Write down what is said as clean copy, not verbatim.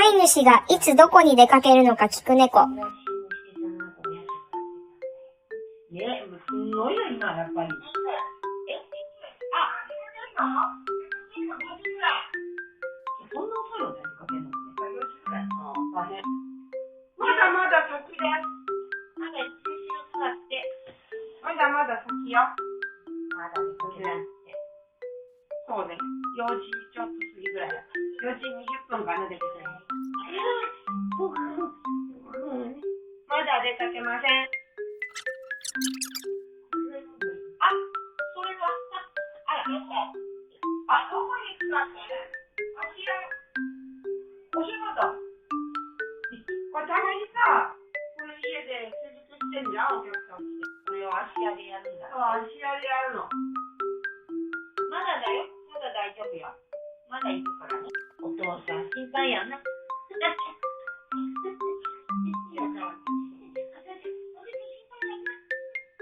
飼い主がいつどこに出かけるのか聞く猫。ね、すんごいよ、今、やっぱり。そんな遅いよね、出かけるのね。大変。まだまだ先です。まだ一日の座って。まだまだ先よ。まだ出かけないって。そうね。4時ちょっと過ぎぐらいだ。4時20分かな、出かけない。まだ出かけません。あ、それは、あら、どこに行くかってお仕事。これたまにさ、この家で施術してんじゃん、お客さん来て。これを足屋でやるんだ。そう、足屋でやるの。まだだよ。まだ大丈夫よ。まだ行くからね。お父さん心配やな。